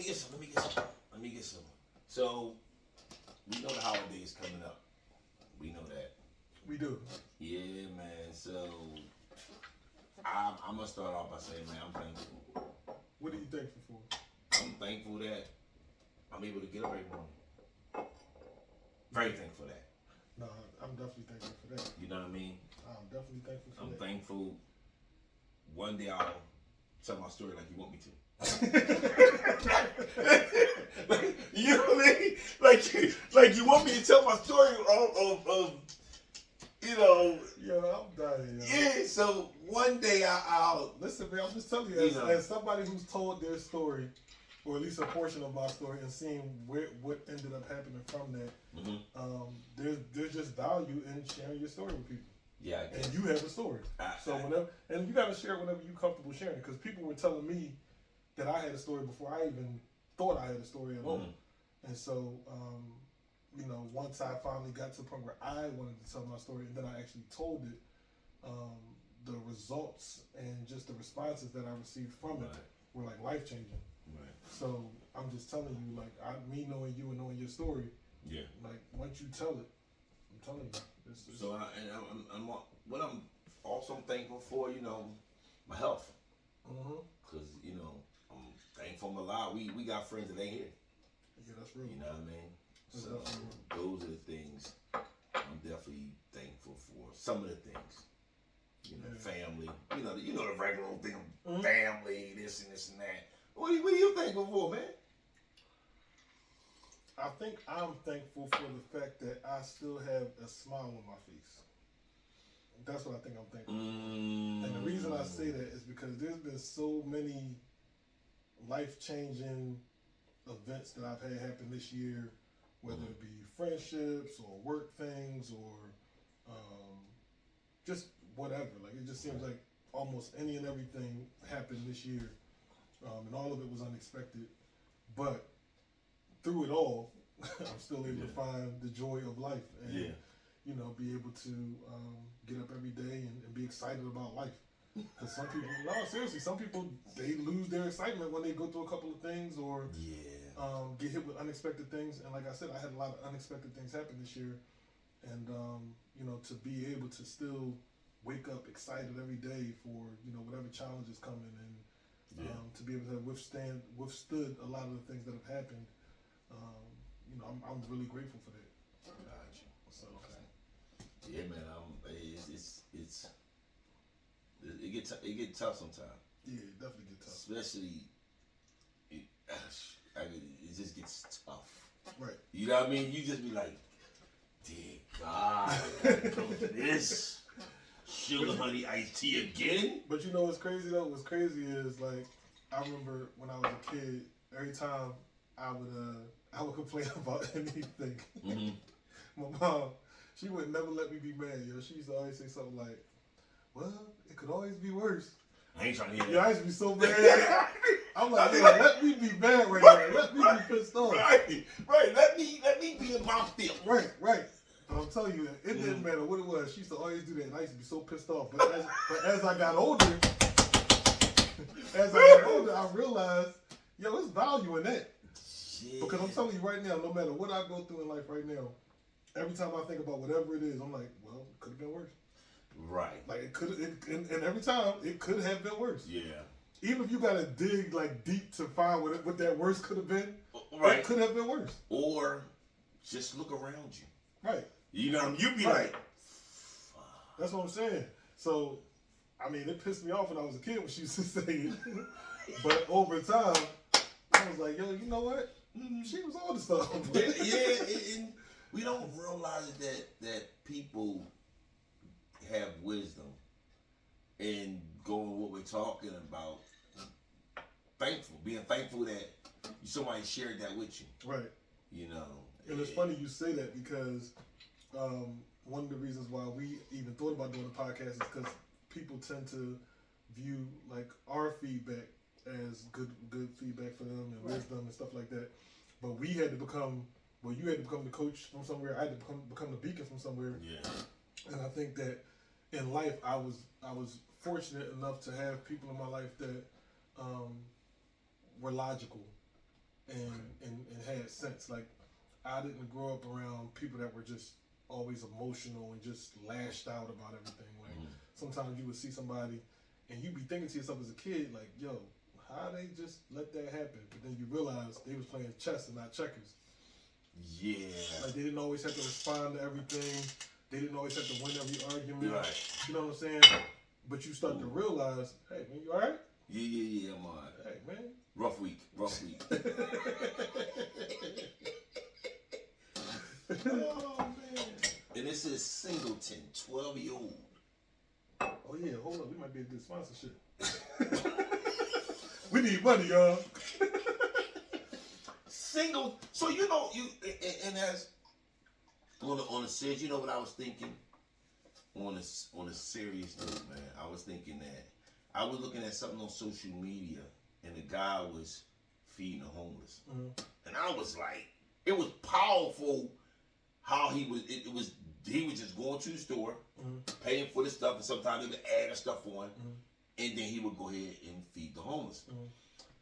get some. So we know the holidays coming up. We know that. We do. Yeah, man. So I'm gonna start off by saying, man, I'm thankful. What are you thankful for? I'm thankful that I'm able to get up every morning. Very thankful for that. No, I'm definitely thankful for that. You know what I mean? I'm definitely thankful for I'm that. thankful. One day I'll tell my story like you want me to. Like, you know what I mean? Like you want me to tell my story of you know. Yo, I'm dying. Yo. Yeah. So one day I'll listen, man. I'm just telling you, as somebody who's told their story, or at least a portion of my story, and seeing what ended up happening from that. There's just value in sharing your story with people. Yeah, and you have a story. Whenever, and you got to share it whenever you're comfortable sharing it, because people were telling me that I had a story before I even thought I had a story at all. And so, once I finally got to the point where I wanted to tell my story, and then I actually told it, the results and just the responses that I received from it were like life changing. Right. So I'm just telling you, like, me knowing you and knowing your story. Yeah. Like, once you tell it, I'm telling you. So I'm what I'm also thankful for, my health. Because I'm thankful I'm alive. We got friends that ain't here. Yeah, that's real. You know what I mean? So those are the things I'm definitely thankful for. Some of the things. Family. The regular old thing. Family, this and that. What are you thankful for, man? I think I'm thankful for the fact that I still have a smile on my face. That's what I think I'm thankful for. And the reason I say that is because there's been so many life-changing events that I've had happen this year, whether it be friendships or work things or just whatever. Like, it just seems like almost any and everything happened this year, and all of it was unexpected. But through it all, I'm still able to find the joy of life and be able to get up every day and be excited about life. Because some people, no, seriously, some people, they lose their excitement when they go through a couple of things or get hit with unexpected things. And like I said, I had a lot of unexpected things happen this year. And, to be able to still wake up excited every day for, whatever challenge is coming and to be able to have withstood a lot of the things that have happened. I'm really grateful for that. Gotcha. So, yeah, man. It get tough sometimes. Yeah, it definitely get tough. Especially, it just gets tough. Right. You know what I mean? You just be like, dear God, I gotta go to this sugar honey iced tea again. But you know what's crazy though? What's crazy is, like, I remember when I was a kid, every time I would complain about anything. My mom, she would never let me be mad. She used to always say something like, "Well, it could always be worse." I ain't trying to hear that. Yeah, I used to be so mad. I'm like, let me be mad right now. Let me be pissed off. Right. Let me be in my field. Right. But I'm telling you, it didn't matter what it was. She used to always do that, and I used to be so pissed off. But as I got older, I realized, it's value in that. Shit. Because I'm telling you right now, no matter what I go through in life right now, every time I think about whatever it is, I'm like, well, it could have been worse. Right. Like, it could, and every time it could have been worse. Yeah. Even if you gotta dig like deep to find what that worst could have been, it could have been worse. Or just look around you. Right. You'd be like, that's what I'm saying. So, I mean, it pissed me off when I was a kid when she used to say it. But over time, I was like, yo, you know what? She was on the stuff. And we don't realize that people have wisdom and going what we're talking about. Being thankful that somebody shared that with you. Right. And it's funny you say that because one of the reasons why we even thought about doing a podcast is because people tend to view like our feedback as good feedback for them and wisdom and stuff like that. But we had to become, you had to become the coach from somewhere. I had to become the beacon from somewhere. Yeah. And I think that in life, I was fortunate enough to have people in my life that were logical and had sense. Like, I didn't grow up around people that were just always emotional and just lashed out about everything. Like, sometimes you would see somebody and you'd be thinking to yourself as a kid, like, yo, how they just let that happen? But then you realize they was playing chess and not checkers. Yeah. Like, they didn't always have to respond to everything. They didn't always have to win every argument. Right. You know what I'm saying? But you start to realize, hey, man, you all right? Yeah, I'm all right. Hey, man. Rough week. Oh, man. And this is Singleton, 12-year-old. Oh, yeah, hold on. We might be a good sponsorship. We need money, y'all. Single. So, you know, and as on a serious, you know what I was thinking? On a serious note, man, I was thinking that I was looking at something on social media, and the guy was feeding the homeless, and I was like, it was powerful how he was. He was just going to the store, paying for the stuff, and sometimes he would add the stuff on, and then he would go ahead and feed the homeless.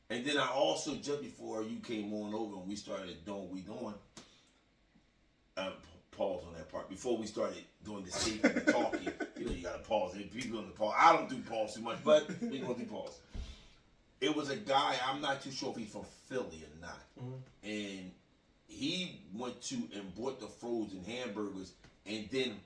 And then I also, just before you came on over and we started doing what we doing, pause on that part. Before we started doing the safety and talking, you know, you gotta pause. People on the pause. I don't do pause too much, but we gonna do pause. It was a guy, I'm not too sure if he's from Philly or not. And he went to and bought the frozen hamburgers and then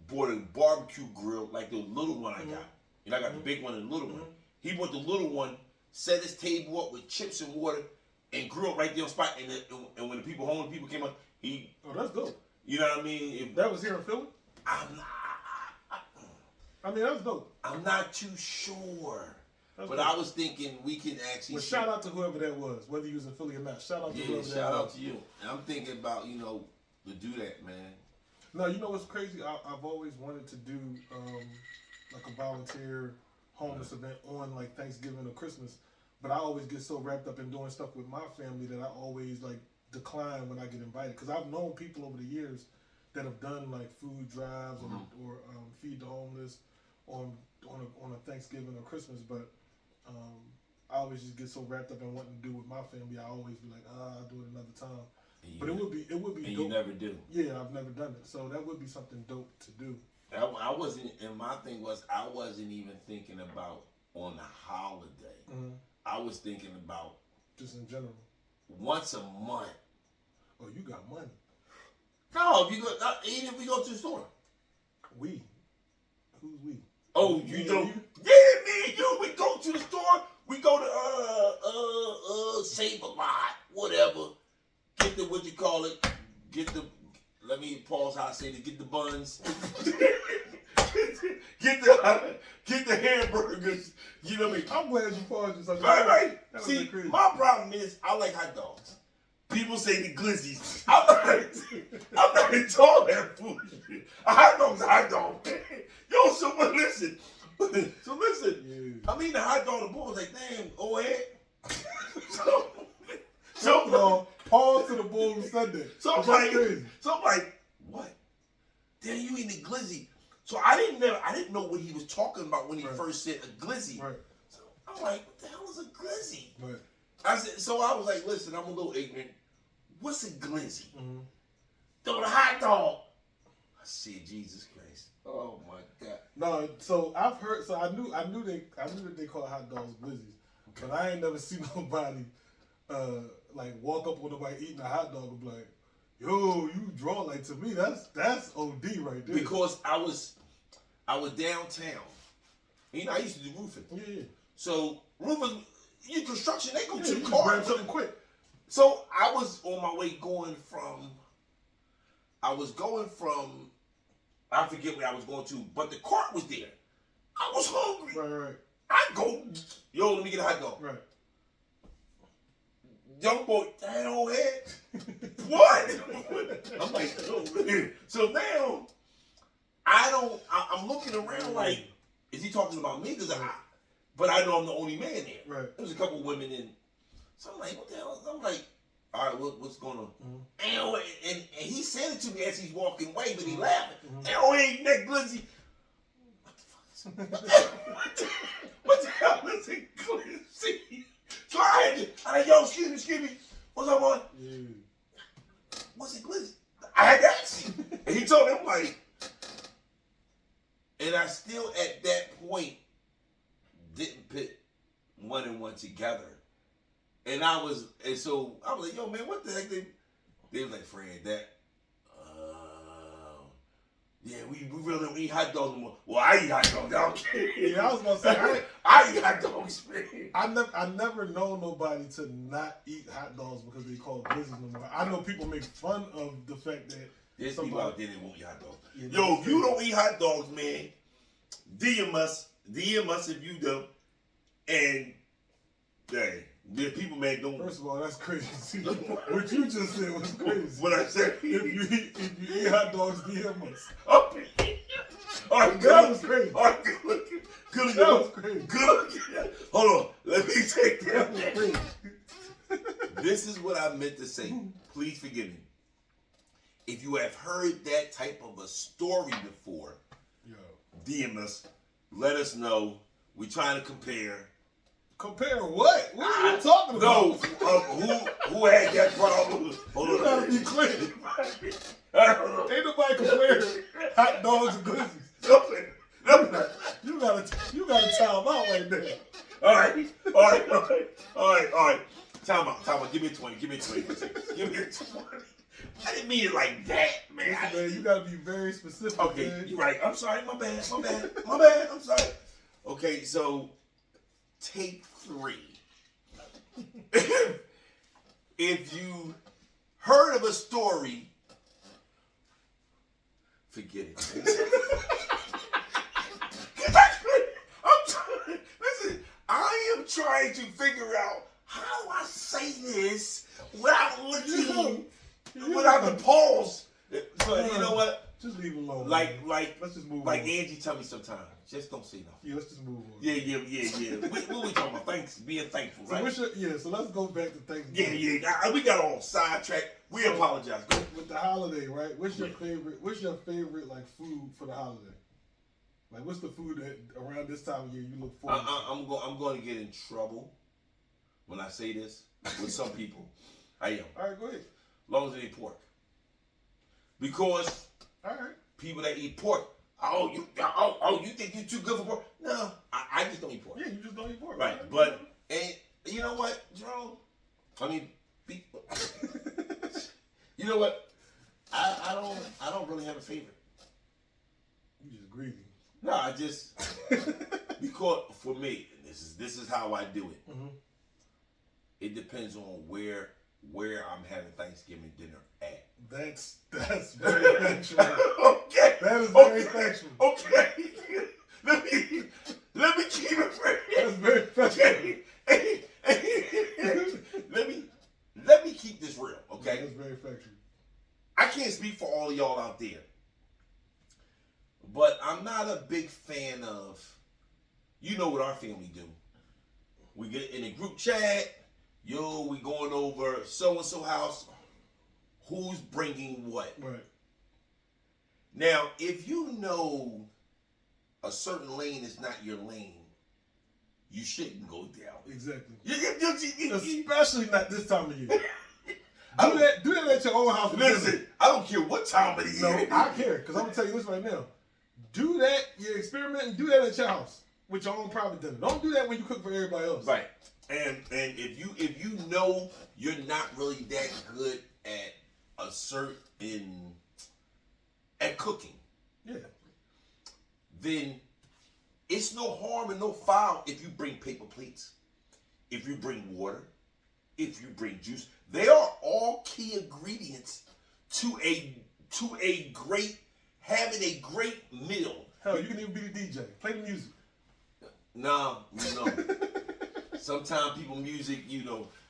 bought a barbecue grill like the little one I got. And I got the big one and the little one. He bought the little one, set his table up with chips and water, and grilled right there on spot. And when the homeless people came up, he. Oh, that's dope. You know what I mean? If that was here in Philly? I mean, that's dope. I'm not too sure. But I was thinking we can actually. Well, shout out to whoever that was, whether you was in Philly or not. Shout out to whoever that was. Shout out to you. And I'm thinking about, you know, to do that, man. No, you know what's crazy? I've always wanted to do like a volunteer homeless event on like Thanksgiving or Christmas, but I always get so wrapped up in doing stuff with my family that I always like decline when I get invited. Because I've known people over the years that have done like food drives or feed the homeless on a Thanksgiving or Christmas, but I always just get so wrapped up in wanting to do with my family. I always be like, I'll do it another time. But it would be and dope. You never do. Yeah, I've never done it, so that would be something dope to do. I wasn't, and my thing was, I wasn't even thinking about on the holiday. I was thinking about just in general. Once a month. Oh, you got money. No, if you go, even if we go to the store. We. Who's we? Oh, you don't. Yeah, me and you. We go to the store. We go to Save a Lot, whatever. Get the what you call it. Get the. Let me pause how I say it. Get the buns. get the hamburgers. You know what I mean? I'm glad you paused yourself. Right. See, my problem is I like hot dogs. People say the glizzies. I'm not into all that foolishness. A hot dog's a hot dog. Yo, so but listen. So listen. Yeah. I mean the hot dog, the boy was like, damn, go ahead. so pause to the bull who said that. So I'm like, what? Damn, you eating the glizzy. So I didn't know what he was talking about when he first said a glizzy. Right. So I'm like, what the hell is a glizzy? Right. I was like, listen, I'm a little ignorant. What's a glizzy? The hot dog. I said, Jesus Christ. Oh my God. No, so I've heard. So I knew that they call hot dogs glizzies, but I ain't never seen nobody like walk up with nobody eating a hot dog and be like, yo, you draw like to me. That's OD right there. Because I was downtown. You know, I used to do roofing. Yeah. So roofing, your construction, they go to the you car. grab something quick. So I was on my way going from, I forget where I was going to, but the cart was there. I was hungry. Right. I go, yo, let me get a hot dog. Right. Young boy, that old head. What? I'm like, oh, so now, I'm looking around like, is he talking about me? But I know I'm the only man there. Right. There's a couple of women in. So I'm like, what the hell? I'm like, all right, what's going on? And he said it to me as he's walking away, but he laughing. Oh, ain't that glizzy? What the fuck is what the hell is a glizzy? So I had yo, excuse me. What's up, boy? Yeah. What's it, Glizzy? I had to ask him. And he told me, I'm like, and I still at that point didn't put one and one together. And so I was like, yo, man, what the heck? They was like, Fred, that, yeah, we really don't eat hot dogs anymore. Well, I eat hot dogs. I don't care. Yeah, I was gonna say, I eat hot dogs, man. I never know nobody to not eat hot dogs because they call it blizzards no more. I know people make fun of the fact that there's people out there that won't eat hot dogs. Yeah, yo, if you don't eat hot dogs, man, DM us if you do. And hey, the people, man, don't. First of all, that's crazy. What you just said was crazy. What I said? If you eat hot dogs, DM us. Okay. All right, that was crazy. All right, good looking. Good looking. That was crazy. Good looking. Hold on. Let me take that. That was crazy. This is what I meant to say. Please forgive me. If you have heard that type of a story before, DM us. Let us know. We're trying to compare. Compare what? What are you talking about? No, who had that problem? Hold on. You gotta be clear. Ain't nobody comparing hot dogs and glizzies. You gotta time out right there. All right. Time out. Give me 20. Give me 20. Give me 20. I didn't mean it like that, man. Listen, man, you gotta be very specific. Okay, man. you're right. I'm sorry. My bad. I'm sorry. Okay, so take 3. If you heard of a story, forget it. Listen, I am trying to figure out how I say this without looking, without the pause. So you know what? Just leave it alone. Like, let's just move like on. Angie tell me sometimes, just don't say nothing. Yeah, let's just move on. Yeah. What we talking about? Thanks, being thankful, right? So so let's go back to Thanksgiving. Yeah. We got all sidetracked. We apologize. Go. With the holiday, right? What's your favorite like food for the holiday? Like, what's the food that around this time of year you look forward to? I'm going to get in trouble when I say this with some people. I am. All right, go ahead. As long as they eat pork. Because all right, people that eat pork, you think you're too good for pork? No, I just don't eat pork. Yeah, you just don't eat pork. Right, but and you know what, Jerome? I mean, you know what? I don't really have a favorite. You just greedy. No, I just because for me, this is how I do it. Mm-hmm. It depends on where I'm having Thanksgiving dinner at. That's very factual. Okay. That is very factual. Okay. Let me keep it real. That's very factual. Okay. Let me keep this real. Okay. That's very factual. I can't speak for all of y'all out there, but I'm not a big fan of. You know what our family do? We get in a group chat. Yo, we going over so-and-so house. Who's bringing what? Right. Now, if you know a certain lane is not your lane, you shouldn't go down. Exactly. You, Especially not this time of year. Do that at your own house. Listen, I don't care what time of the year. No, I care, because I'm going to tell you this right now. Do that, you experiment, and do that at your house with your own private dinner. Don't do that when you cook for everybody else. Right. And if you know you're not really that good at a certain at cooking, yeah, then it's no harm and no foul if you bring paper plates, if you bring water, if you bring juice. They are all key ingredients to a great having a great meal. Hell, you can even be the DJ. Play the music. No. Sometimes people music,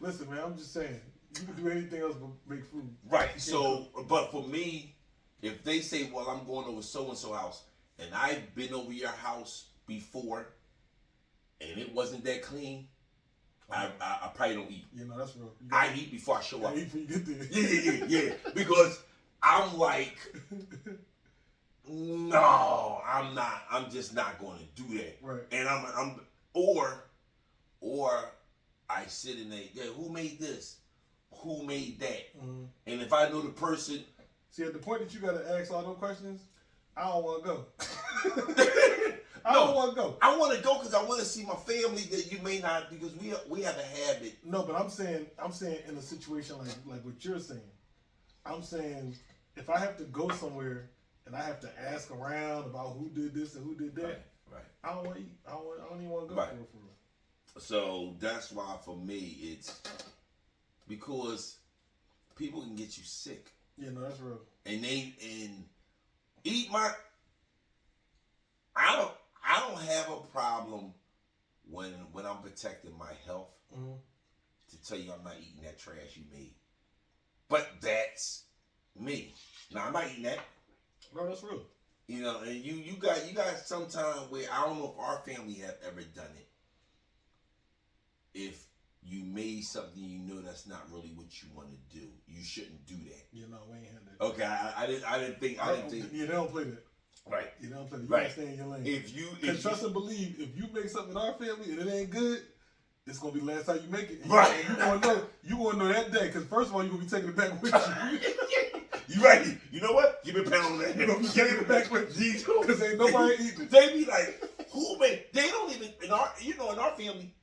Listen, man, I'm just saying, you can do anything else but make food. Right. So, but for me, if they say, well, I'm going over so-and-so house, and I've been over your house before, and it wasn't that clean, I probably don't eat. You know, that's real. I eat before I show up. Eat before you get there. Yeah. Because I'm like, no, I'm not. I'm just not going to do that. Right. And or I sit in there, yeah, who made this? who made that. Mm-hmm. And if I know the person, see, at the point that you got to ask all those questions, I don't want to go. I No, don't want to go. I want to go because I want to see my family that you may not, because we have a habit. No, but I'm saying in a situation like what you're saying, I'm saying if I have to go somewhere and I have to ask around about who did this and who did that, Right. I don't want to eat. I don't even want to go Right. for real. So that's why for me it's because people can get you sick. Yeah, no, that's real. And eat my. I don't have a problem when I'm protecting my health to tell you I'm not eating that trash you made. But that's me. Now I'm not eating that. No, that's real. You know, and you got some time where I don't know if our family have ever done it. If you made something you know that's not really what you want to do, you shouldn't do that. Yeah, no, we ain't had that. Okay, I didn't think. Yeah, they don't play that. Right. You don't play that. You Right. gotta stay in your lane. If trust and believe, if you make something in our family and it ain't good, it's gonna be the last time you make it. Right. You gonna know that day, because first of all, you're gonna be taking it back with you. You right. You know what? Give me a pound on that. You're gonna be taking it back with you. Because ain't nobody eating it. They be like, who made? They don't even in our family.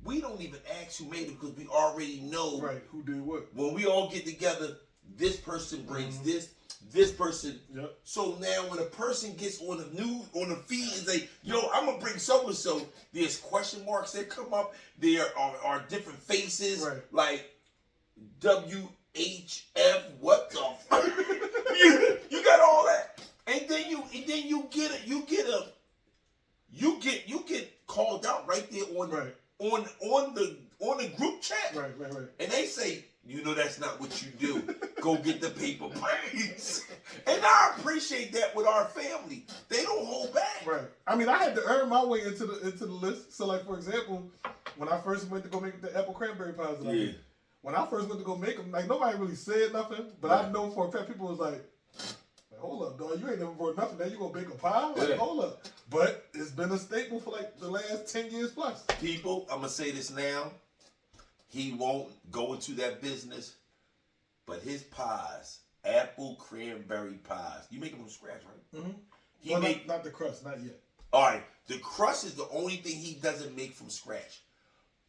We don't even ask who made it because we already know. Right. Who did what? When we all get together, this person brings this person. Yep. So now when a person gets on the feed and say, yo, I'm gonna bring so and so, there's question marks that come up. There are different faces, right. like WHF. What the fuck? you got all that, and then you get called out right there on right. on the group chat. Right. And they say, you know that's not what you do. Go get the paper plates. And I appreciate that with our family. They don't hold back. Right. I mean, I had to earn my way into the list. So, like, for example, when I first went to go make the apple cranberry pies, when I first went to go make them, like, nobody really said nothing. But I know for a fact people was like, hold up, dog, you ain't never brought nothing. Now you gonna bake a pie? Like, hold up. But it's been a staple for like the last 10 years plus. People, I'm gonna say this now. He won't go into that business, but his pies, apple cranberry pies, you make them from scratch, right? Mm-hmm. Not the crust, not yet. All right, the crust is the only thing he doesn't make from scratch,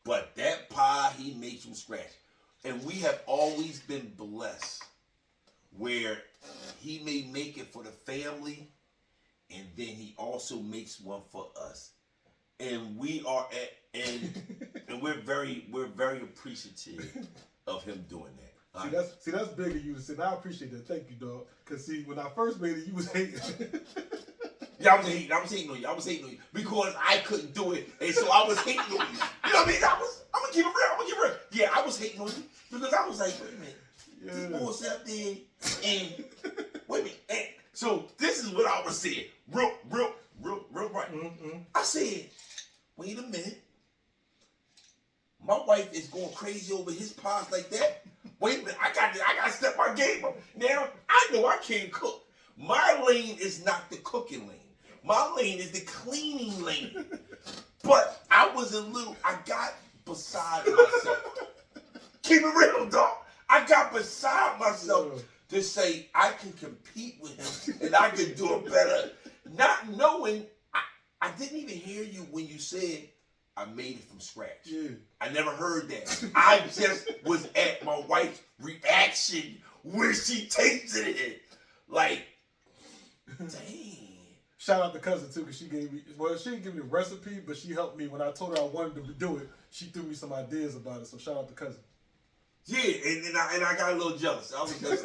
but that pie he makes from scratch, and we have always been blessed where he may make it for the family, and then he also makes one for us, and we are and we're very appreciative of him doing that. See, that's big of you to say. I appreciate that. Thank you, dog. Cause see, when I first made it, you was hating. Yeah, I was hating on you because I couldn't do it, and so I was hating on you. You know what I mean? I'm gonna keep it real. Yeah, I was hating on you because I was like, wait a minute. This boy's up there, and wait a minute. And so this is what I was saying, real right. Mm-hmm. I said, wait a minute. My wife is going crazy over his pies like that. Wait a minute, I got to step my game up. Now I know I can't cook. My lane is not the cooking lane. My lane is the cleaning lane. But I got beside myself. Keep it real, dog. I got beside myself to say I can compete with him and I can do it better. Not knowing, I didn't even hear you when you said I made it from scratch. Yeah. I never heard that. I just was at my wife's reaction when she tasted it. Like, dang. Shout out to cousin too, because she didn't give me the recipe, but she helped me when I told her I wanted to do it. She threw me some ideas about it, so shout out to cousin. Yeah, and I got a little jealous. I'm gonna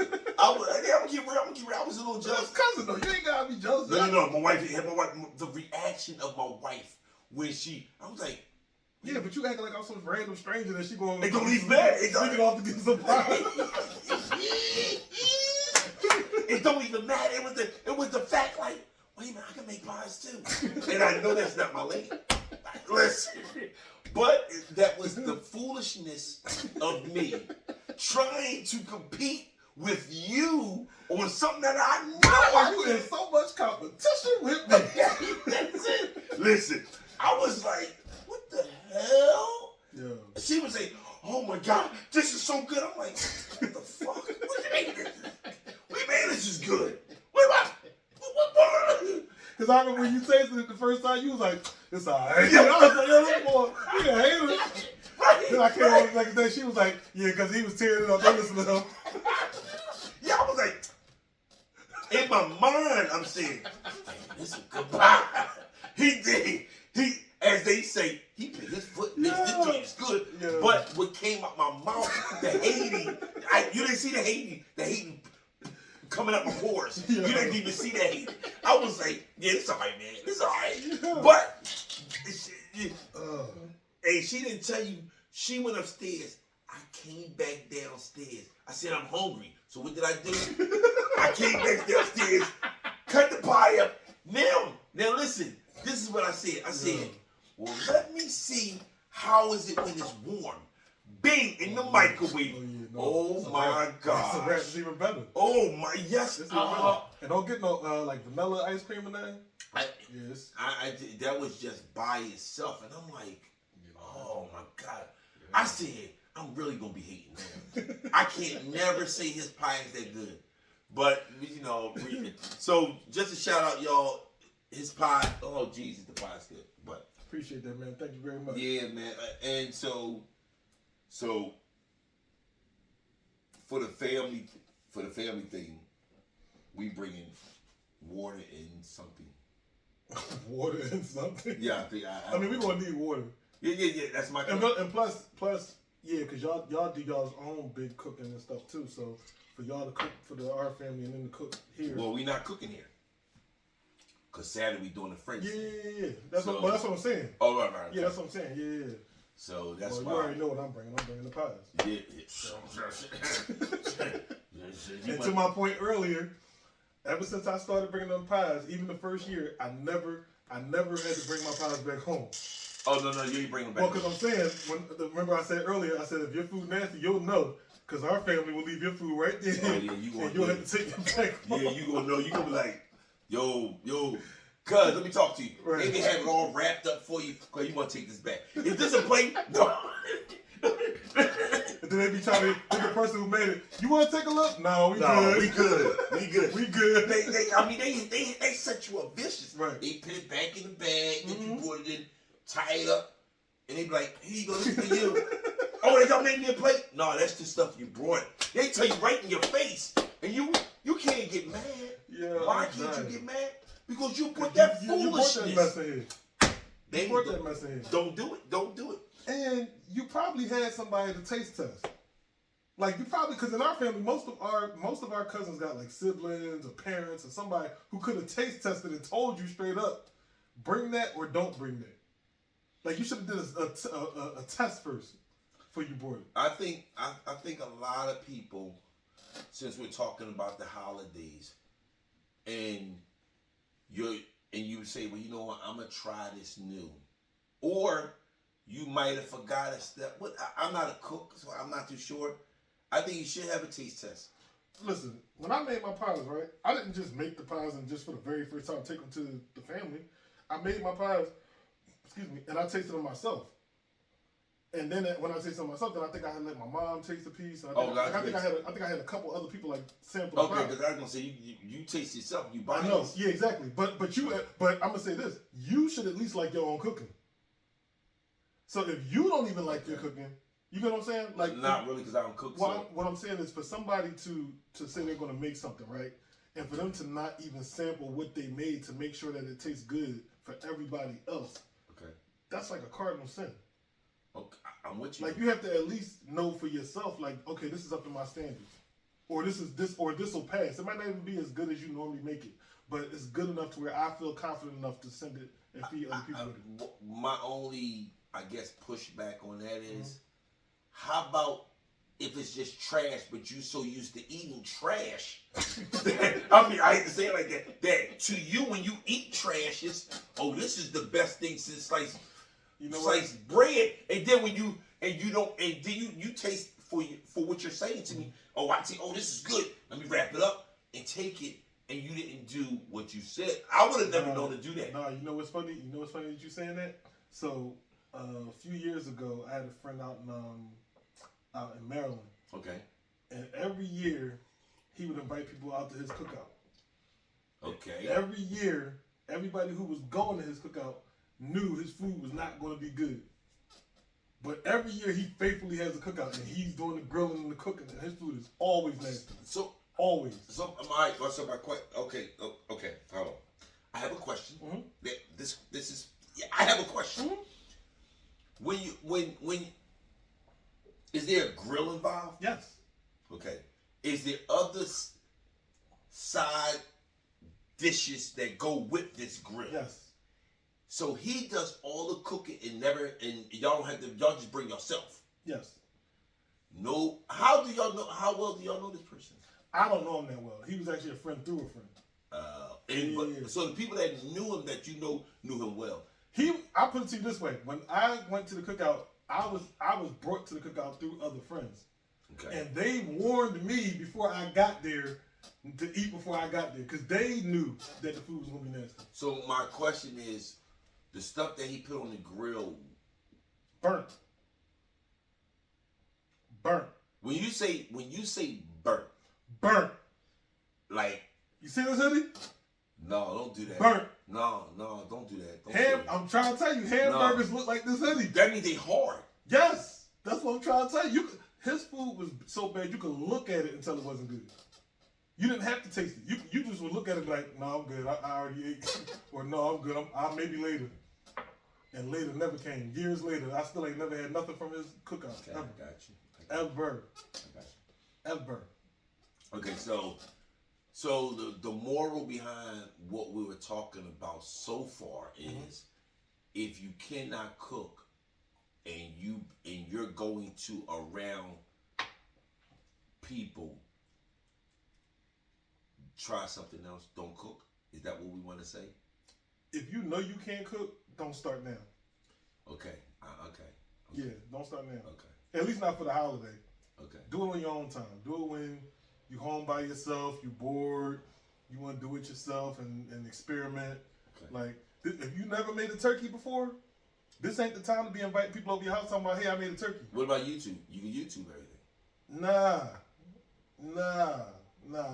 keep real. I was a little jealous. Cousin though, you ain't gotta be jealous. No. My wife, the reaction of my wife when I was like, yeah, but you acting like I'm some random stranger that she going. It don't even matter. It off to get some pie. It don't even matter. It was the fact like, wait a minute, I can make pies too, and I know that's not my lane. Listen. But that was the foolishness of me trying to compete with you on something that I know. You in so much competition with me. Listen, I was like, what the hell? Yeah. She would say, oh my God, this is so good. I'm like, what the fuck? What do you mean this? What do you mean this is good? What about? Because I remember when you tasted it the first time, you was like, it's alright. Yeah. I was like, yo, this boy, he a hater. Right, then I came on the next day, she was like, yeah, because he was tearing it up. They listened to him. Yeah, I was like, in my mind, I'm saying, this is goodbye. He did. He, as they say, he put his foot in this. This joint is good. Yeah. But what came out my mouth, the hating, you didn't see the hating coming up my pores. Yeah. You didn't even see the hating. I was like, yeah, it's all right, man. It's all right. Yeah. But, hey, she didn't tell you. She went upstairs. I came back downstairs. I said, I'm hungry. So what did I do? I came back downstairs, cut the pie up. Now listen. This is what I said. I said, well, let me see how is it when it's warm. Bing, in the microwave. Oh my God. It's even better. Oh my, yes. And don't get no like vanilla ice cream in there. Yes. That was just by itself. And I'm like, oh my God. I said, I'm really going to be hating him. I can't never say his pie is that good. But, you know, so just a shout out, y'all. His pie, oh Jesus, the pie's good. But appreciate that, man. Thank you very much. Yeah, man. And so for the family thing, we bring in water and something. Water and something? Yeah, I think I mean, we're gonna need water. Yeah. That's my. And plus, yeah, because y'all do y'all's own big cooking and stuff too. So for y'all to cook for our family and then to cook here. Well, we not cooking here. Cause Saturday we doing the French. Yeah. That's what I'm saying. Oh, right. Yeah, that's what I'm saying. Yeah. So that's why. You already know what I'm bringing. I'm bringing the pies. Yeah. And to my point earlier, ever since I started bringing them pies, even the first year, I never had to bring my pies back home. Oh no, you ain't bring them back. Well, because I'm saying, remember I said earlier, I said if your food nasty, you'll know. Because our family will leave your food right there. Oh, yeah, you'll have to take it back home. Yeah, you gonna know. You gonna be like, yo, cuz, let me talk to you. Right. They have it all wrapped up for you. Cuz, you want to take this back. Is this a plate? No. And then they be trying to, the person who made it, you want to take a look? No, we good. We good. They set you up vicious. Right. They put it back in the bag that you brought it in, tie it up, and they be like, here you go, this is for you. Oh, they don't make me a plate? No, that's the stuff you brought. They tell you right in your face, and you can't get mad. Yeah. Why can't you get mad? Because you put that foolishness. You brought that mess in here. You brought that mess in here. Don't do it. And you probably had somebody to taste test. Like you probably, because in our family, most of our cousins got like siblings or parents or somebody who could have taste tested and told you straight up, bring that or don't bring that. Like you should have did a test first before you brought it. I think a lot of people, since we're talking about the holidays, and you say, well, you know what, I'm gonna try this new, or you might have forgot a step. I'm not a cook, so I'm not too sure. I think you should have a taste test. Listen, when I made my pies, right, I didn't just make the pies and just for the very first time take them to the family. I made my pies, and I tasted them myself. And then when I tasted them myself, then I think I had let my mom taste a piece. And I think I had a couple other people like sample. Okay, because I was gonna say you taste yourself, you buy. I know, yeah, exactly. But I'm gonna say this: you should at least like your own cooking. So if you don't even like your cooking, you know what I'm saying? Like not really, because I don't cook. What I'm saying is for somebody to say they're gonna make something, right? And for them to not even sample what they made to make sure that it tastes good for everybody else. Okay. That's like a cardinal sin. Okay, I'm with you. Like you have to at least know for yourself, like, okay, this is up to my standards. Or this will pass. It might not even be as good as you normally make it. But it's good enough to where I feel confident enough to send it and feed other people with it. My only, I guess, pushback on that is, how about if it's just trash, but you so used to eating trash? I mean, I hate to say it like that. That to you, when you eat trash, it's, oh, this is the best thing since sliced bread. And then when you taste for what you're saying to me. Oh, I see. Oh, this is good. Let me wrap it up and take it. And you didn't do what you said. I would have never known to do that. No, you know what's funny? You know what's funny that you saying that? So a few years ago, I had a friend out in out in Maryland. Okay. And every year, he would invite people out to his cookout. Okay. Every year, everybody who was going to his cookout knew his food was not going to be good. But every year, he faithfully has a cookout, and he's doing the grilling and the cooking, and his food is always nasty. So always. So my question. Okay. Hold on. I have a question. Mm-hmm. This is. Yeah, I have a question. Mm-hmm. When is there a grill involved? Yes. Okay. Is there other side dishes that go with this grill? Yes. So he does all the cooking and y'all don't have to. Y'all just bring yourself. Yes. No. How do y'all know? How well do y'all know this person? I don't know him that well. He was actually a friend through a friend. So the people that knew him that you know knew him well. I put it to you this way: when I went to the cookout, I was brought to the cookout through other friends, okay. And they warned me before I got there to eat before I got there because they knew that the food was gonna be nasty. So my question is, the stuff that he put on the grill, burnt. When you say burnt, like you see this hoodie? No, don't do that. Burnt. No, don't do that. I'm trying to tell you, hamburgers look like this hoodie. That means they hard. Yes, that's what I'm trying to tell you. His food was so bad you could look at it and tell it wasn't good. You didn't have to taste it. You just would look at it like, no, I'm good. I already ate. Or no, I'm good. I'll maybe later. And later never came. Years later, I still ain't never had nothing from his cookout. Okay, Ever. I got you. Ever. I got you. Ever. Okay, so the moral behind what we were talking about so far is, if you cannot cook and you're going to around people, try something else. Don't cook. Is that what we want to say? If you know you can't cook, don't start now. Okay. Yeah, don't start now. Okay. At least not for the holiday. Okay. Do it on your own time. Do it when you're home by yourself, you're bored, you want to do it yourself and experiment. Okay. Like, if you never made a turkey before, this ain't the time to be inviting people over your house talking about, hey, I made a turkey. What about YouTube? You can YouTube everything. Nah.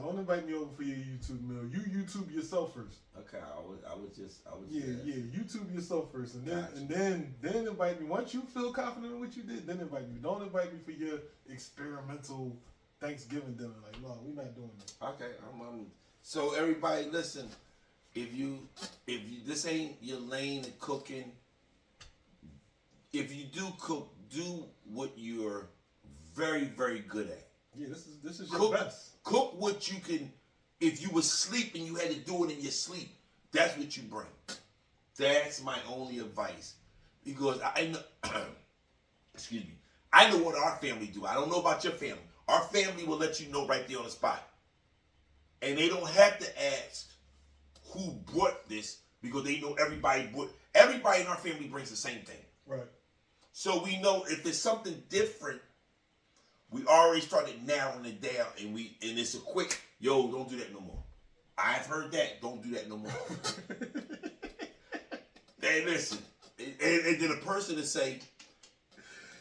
Don't invite me over for your YouTube meal. You YouTube yourself first. Okay, I would just. Yeah. YouTube yourself first, and then Gotcha. then invite me. Once you feel confident in what you did, then invite me. Don't invite me for your experimental Thanksgiving dinner. Like, no, we're not doing that. Okay, so everybody, listen. If you this ain't your lane of cooking, if you do cook, do what you're very, very good at. Yeah, this is your best. Cook what you can. If you were sleeping, you had to do it in your sleep. That's what you bring. That's my only advice, because I know. Excuse me. I know what our family do. I don't know about your family. Our family will let you know right there on the spot, and they don't have to ask who brought this, because they know everybody in our family brings the same thing. Right. So we know if there's something different, we already started narrowing it down, and it's a quick, yo, don't do that no more. I've heard that, don't do that no more. Hey, listen, and then a person to say,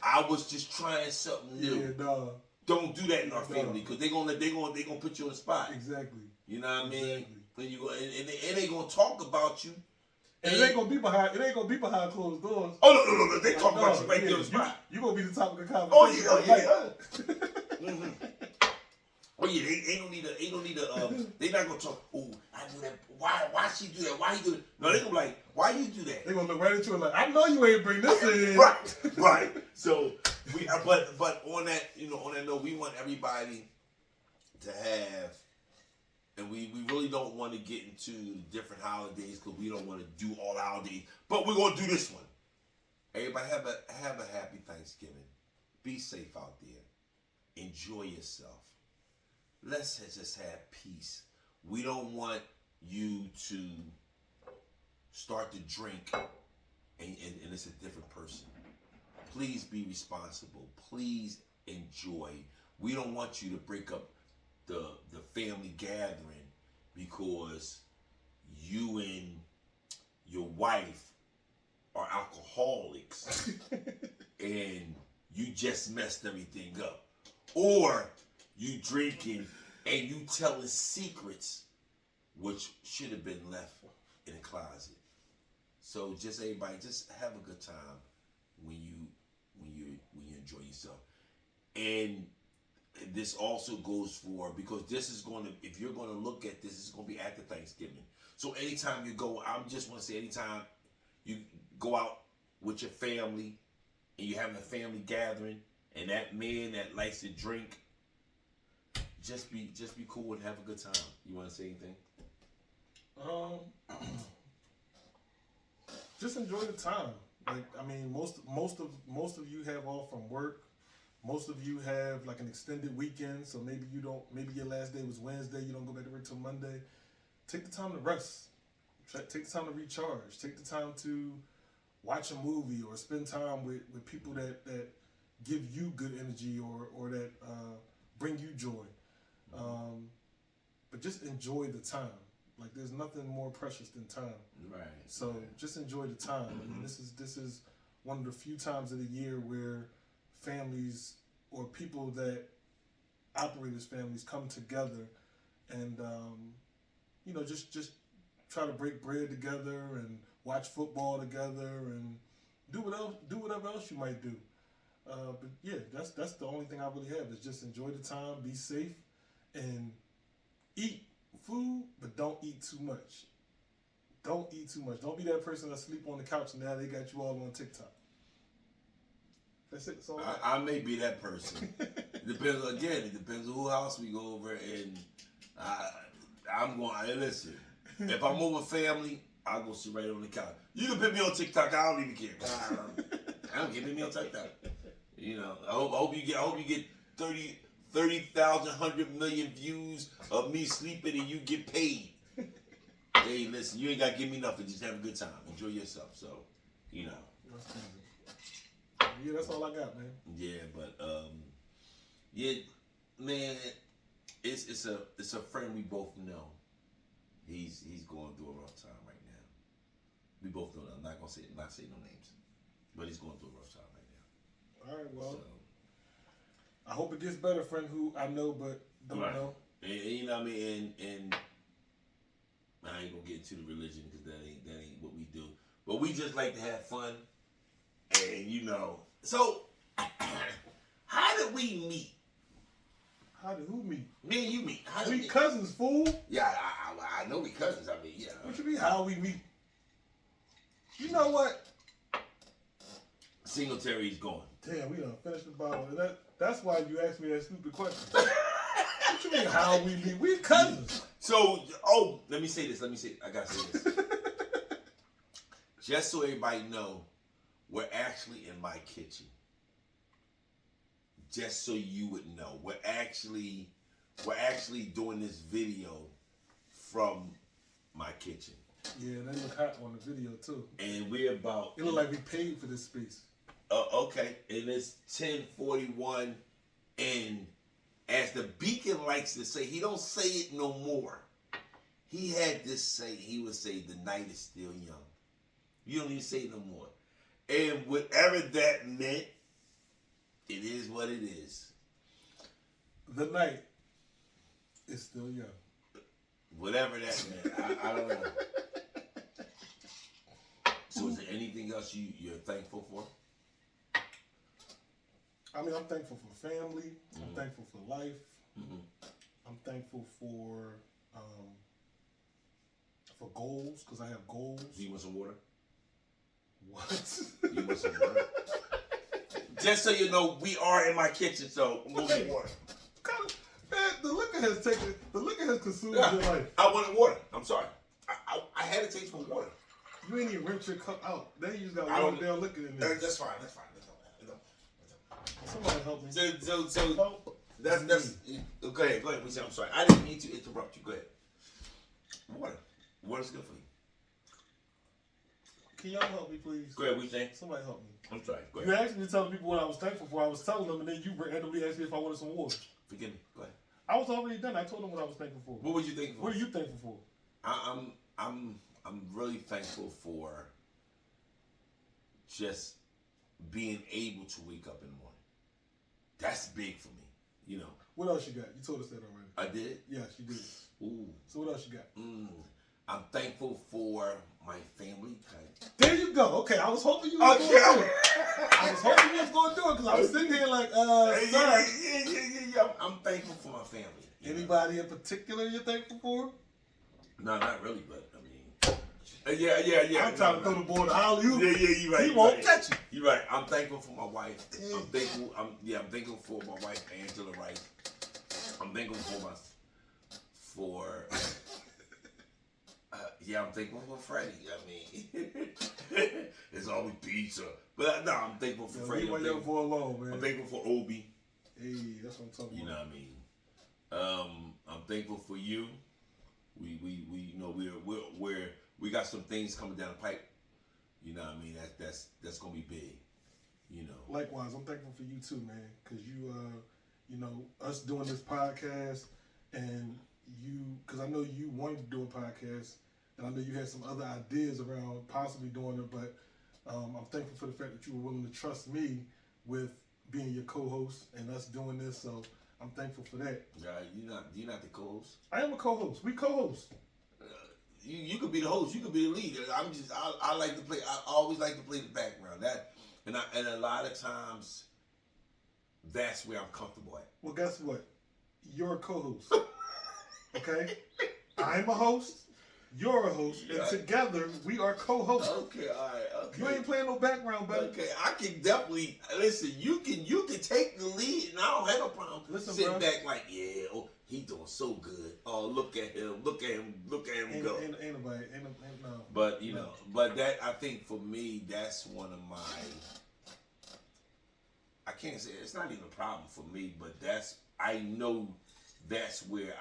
I was just trying something new. Yeah, dog. Don't do that in our family, because they gonna put you on the spot. Exactly. You know what I mean? Exactly. When you go, and they gonna talk about you. And it ain't gonna be behind closed doors. Oh no! They talk about you right there on the spot. You gonna be the topic of conversation. Oh yeah. Mm-hmm. Oh yeah, they don't need a. They not gonna talk. Oh, I do that. Why she do that? Why he do that? No, they gonna be like, why you do that? They gonna look right at you and like, I know you ain't bring this in. Right. So we, but on that, on that note, we want everybody to have. And we really don't want to get into different holidays, because we don't want to do all the holidays. But we're going to do this one. Everybody have a happy Thanksgiving. Be safe out there. Enjoy yourself. Let's just have peace. We don't want you to start to drink and it's a different person. Please be responsible. Please enjoy. We don't want you to break up the family gathering because you and your wife are alcoholics and you just messed everything up. Or you drinking and you telling secrets which should have been left in the closet. So just everybody, just have a good time when you enjoy yourself. And this also goes for, because this is going to, if you're going to look at this, it's going to be after Thanksgiving. So anytime you go, I just want to say, anytime you go out with your family and you're having a family gathering, and that man that likes to drink, just be cool and have a good time. You want to say anything? Just enjoy the time. Like, I mean, most of you have off from work. Most of you have like an extended weekend, so maybe you don't. Maybe your last day was Wednesday. You don't go back to work till Monday. Take the time to rest. Take the time to recharge. Take the time to watch a movie or spend time with people that give you good energy or that bring you joy. But just enjoy the time. Like, there's nothing more precious than time. Right. So just enjoy the time. I mean, this is one of the few times of the year where families or people that operate as families come together and just try to break bread together and watch football together and do whatever else you might do. But yeah, that's the only thing I really have is just enjoy the time, be safe, and eat food, but don't eat too much. Don't eat too much. Don't be that person that sleep on the couch and now they got you all on TikTok. That's it. That's all I may be that person. It depends on who house we go over, and I'm going. Hey, listen, if I'm over family, I'll go sit right on the couch. You can put me on TikTok. I don't even care. I don't care. Put me on TikTok. You know, I hope you get 30,000, 100 million views of me sleeping and you get paid. Hey, listen, you ain't got to give me nothing. Just have a good time. Enjoy yourself. So, you know. That's crazy. Yeah, that's all I got, man. Yeah, but yeah, man, it's a friend we both know. He's going through a rough time right now. We both know that. I'm not say no names, but he's going through a rough time right now. All right, well, So, I hope it gets better, friend who I know but don't know. And you know what I mean, and I ain't gonna get into the religion because that ain't what we do. But we just like to have fun, and you know. So, how did we meet? How did who meet? Me and you meet. How did We cousins, fool. Yeah, I know we cousins. I mean, yeah. What you mean, how we meet? You know what? Singletary's gone. Damn, we done finished the bottle. That's why you asked me that stupid question. What you mean, how we meet? We cousins. So, let me say this. I gotta say this. Just so everybody know, we're actually in my kitchen. Just so you would know, we're actually doing this video from my kitchen. Yeah, they look hot on the video too. And we're about. It look like we paid for this space. Okay, and it's 10:41, and as the Beacon likes to say, he don't say it no more. He had this say. He would say, "The night is still young." You don't even say it no more. And whatever that meant, it is what it is. The night is still young. Whatever that meant, I don't know. So is there anything else you're thankful for? I mean, I'm thankful for family. Mm-hmm. I'm thankful for life. Mm-hmm. I'm thankful for goals, because I have goals. Do you want some water? What? You want some water? Just so you know, we are in my kitchen, so we'll get water. Man, the liquor has consumed your life. I wanted water. I'm sorry. I had to taste for water. You ain't even rinsed your cup out. Then you just got water down liquor in there. That's fine. Somebody help me. So that's go ahead. I'm sorry. I didn't mean to interrupt you. Go ahead. Water. Water's good for you. Can y'all help me, please? Go ahead. What you think? Somebody help me. I'm sorry. Go You ahead. asked me to tell the people what I was thankful for. I was telling them, and then you randomly asked me if I wanted some water. Forgive me. Go ahead. I was already done. I told them what I was thankful for. What was you thankful for? What are you thankful for? I'm really thankful for just being able to wake up in the morning. that's big for me. You know. What else you got? You told us that already. I did. Yes, you did. Ooh. So what else you got? I'm thankful for my family. There you go. Okay, I was hoping you was going to do it. I was hoping you was going to do it because I was sitting here like, sir. Yeah. I'm thankful for my family. Anybody in particular you're thankful for? No, not really, but I mean, yeah. I'm trying to throw the ball to alley-oop. Yeah, you right. He won't catch it. You're right. I'm thankful for my wife. I'm thankful for my wife Angela Wright. I'm thankful I'm thankful for Freddie. I mean, it's always pizza, but no, I'm thankful for Freddie. Leave my young boy alone, man. I'm thankful for Obi. Hey, that's what I'm talking about. You know what I mean? I'm thankful for you. We you know we got some things coming down the pipe. You know what I mean? That's gonna be big. You know. Likewise, I'm thankful for you too, man. Cause you know, us doing this podcast, and cause I know you wanted to do a podcast, and I know you had some other ideas around possibly doing it, but I'm thankful for the fact that you were willing to trust me with being your co-host and us doing this. So I'm thankful for that. Yeah, you're not the co-host. I am a co-host. We co-host. You could be the host. You could be the lead. I like to play. I always like to play the background. And a lot of times, that's where I'm comfortable at. Well, guess what? You're a co-host. Okay? I'm a host. You're a host. And together, we are co-hosts. Okay, all right. Okay. You ain't playing no background, buddy. Okay, I can definitely listen. You can take the lead, and I don't have no problem sitting back like, yeah, oh, he doing so good. Oh, look at him go. Ain't nobody, no. But you know, but that I think for me, that's one of my. I can't say it's not even a problem for me, but I know that's where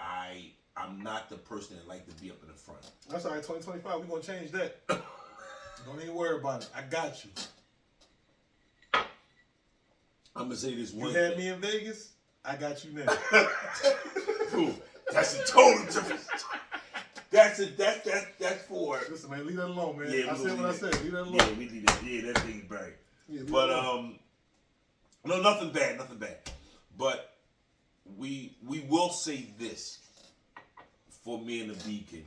I'm not the person that like to be up in the front. That's all right. 2025, we're gonna change that. Don't even worry about it. I got you. I'm gonna say this one. You had me in Vegas. I got you now. Ooh, that's a total difference. That's for. Listen, man, leave that alone, man. Yeah, I said what I said. Leave that alone. Yeah, we leave that. Yeah, that thing is buried. Yeah, but no, nothing bad. But we will say this for me and the Beacon.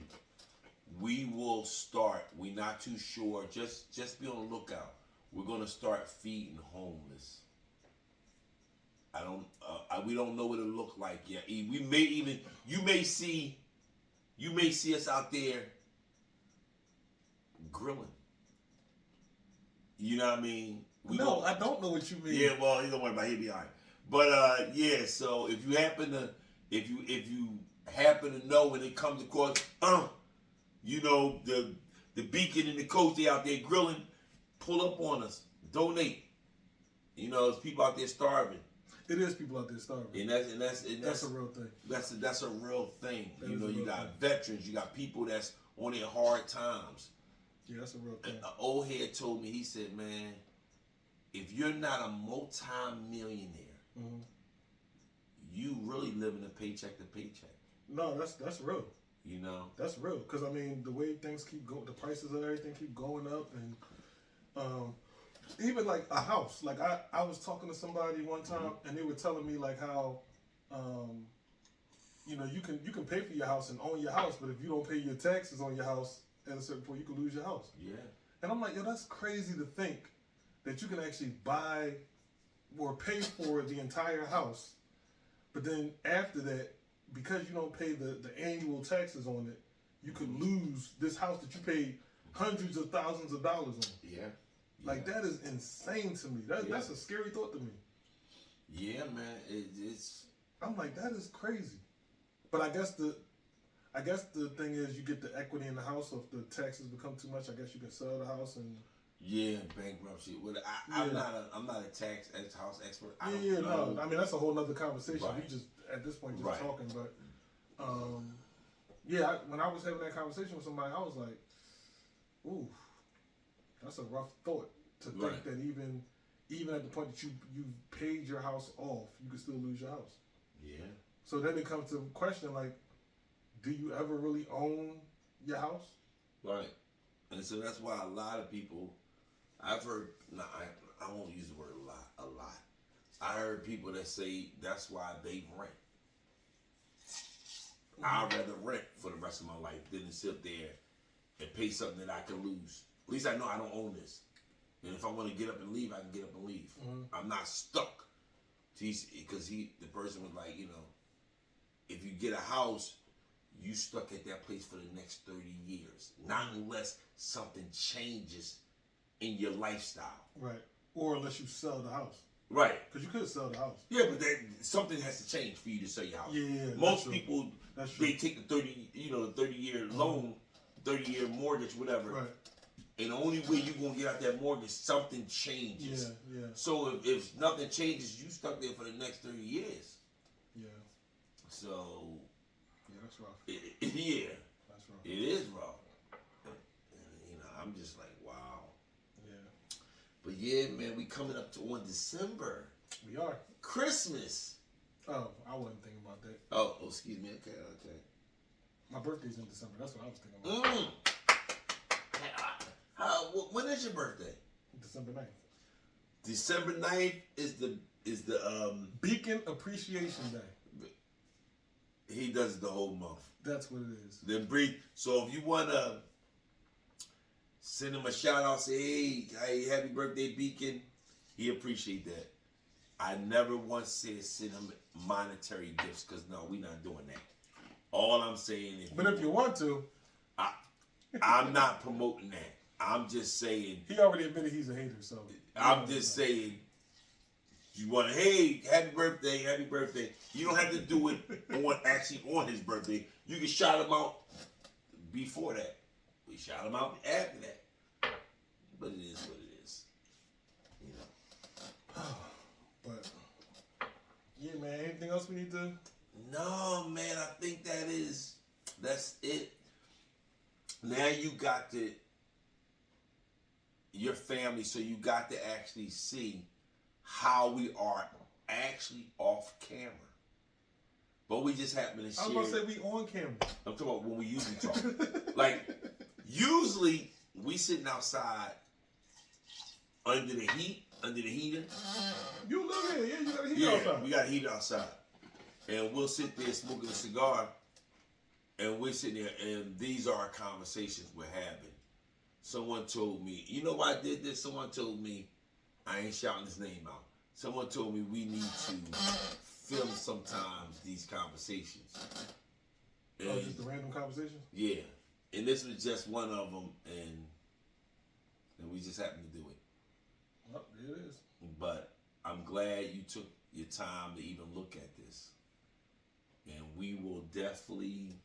We will start. We're not too sure. Just be on the lookout. We're gonna start feeding homeless. We don't know what it'll look like yet. We may even. You may see us out there grilling. You know what I mean? I don't know what you mean. Yeah, well, you don't worry about it. He'll be all right. But yeah. So if you happen to know when it comes across, you know, the Beacon and the Coast, they out there grilling, pull up on us, donate. You know, there's people out there starving. It is people out there starving. And that's a real thing. That's a real thing. You know, you got veterans, you got people that's on their hard times. Yeah, that's a real thing. An old head told me, he said, man, if you're not a multi-millionaire, you really living a paycheck to paycheck. No, that's real. You know, that's real. Because I mean, the way things keep going, the prices of everything keep going up, and even like a house. Like I was talking to somebody one time, and they were telling me like how, you know, you can pay for your house and own your house, but if you don't pay your taxes on your house at a certain point, you can lose your house. Yeah. And I'm like, yo, that's crazy to think that you can actually buy or pay for the entire house, but then after that, because you don't pay the annual taxes on it, you could lose this house that you paid hundreds of thousands of dollars on. Yeah. Like, that is insane to me. That's a scary thought to me. Yeah, man. It's. I'm like, that is crazy. But I guess the thing is, you get the equity in the house. So if the taxes become too much, I guess you can sell the house and. Yeah, bankruptcy. Well, I'm not a tax house expert. No. I mean, that's a whole nother conversation. Right. We just at this point just right. talking. But when I was having that conversation with somebody, I was like, ooh. That's a rough thought to think right. that even at the point that you paid your house off, you could still lose your house. Yeah. So then it comes to the question like, do you ever really own your house? Right. And so that's why a lot of people, I've heard, I won't use the word a lot. I heard people that say that's why they rent. I'd rather rent for the rest of my life than to sit there and pay something that I can lose. At least I know I don't own this. And if I want to get up and leave, I can get up and leave. I'm not stuck. Because the person was like, if you get a house, you stuck at that place for the next 30 years. Not unless something changes in your lifestyle. Right. Or unless you sell the house. Right. Because you could sell the house. Yeah, but something has to change for you to sell your house. Yeah. Most people, they take the 30-year loan, 30-year mortgage, whatever. Right. And the only way you're going to get out that mortgage, something changes. Yeah. So if nothing changes, you stuck there for the next 30 years. Yeah. So. Yeah, that's rough. Yeah. That's rough. It is rough. I'm just like, wow. Yeah. But yeah, man, we coming up on December. We are. Christmas. Oh, I wasn't thinking about that. Oh, excuse me. Okay. My birthday's in December. That's what I was thinking about. When is your birthday? December 9th. December 9th is the Beacon Appreciation Day. He does it the whole month. That's what it is. Then breathe. So if you wanna send him a shout out, say, hey, happy birthday, Beacon, he appreciate that. I never once said send him monetary gifts, because no, we not doing that. All I'm saying is, but if you want to, I'm not promoting that. I'm just saying. He already admitted he's a hater, so. I'm just saying, you want to, hey, happy birthday. You don't have to do it on his birthday. You can shout him out before that. We shout him out after that. But it is what it is. But, yeah, man, anything else we need to? No, man, I think that's it. Now you got your family, so you got to actually see how we are actually off camera. But we just happen to share. I was going to say we on camera. I'm talking about when we usually talk. Like, usually we sitting outside under the heater. You live here, you got a heater outside. We got a heater outside. And we'll sit there smoking a cigar, and we're sitting there, and these are our conversations we're having. Someone told me, you know why I did this? Someone told me, I ain't shouting his name out. Someone told me we need to film sometimes these conversations. And, just the random conversations? Yeah. And this was just one of them, and we just happened to do it. Well, there it is. But I'm glad you took your time to even look at this. And we will definitely,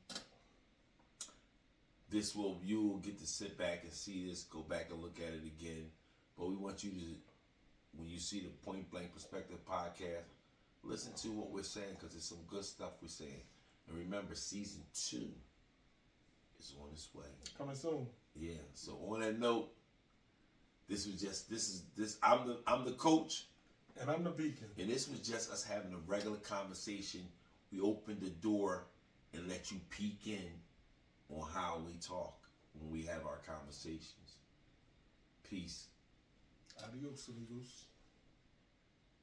you will get to sit back and see this, go back and look at it again. But we want you to, when you see the Point Blank Perspective podcast, listen to what we're saying, because there's some good stuff we're saying. And remember, season 2 is on its way. Coming soon. Yeah. So on that note, I'm the coach. And I'm the beacon. And this was just us having a regular conversation. We opened the door and let you peek in on how we talk when we have our conversations. Peace. Adios, amigos.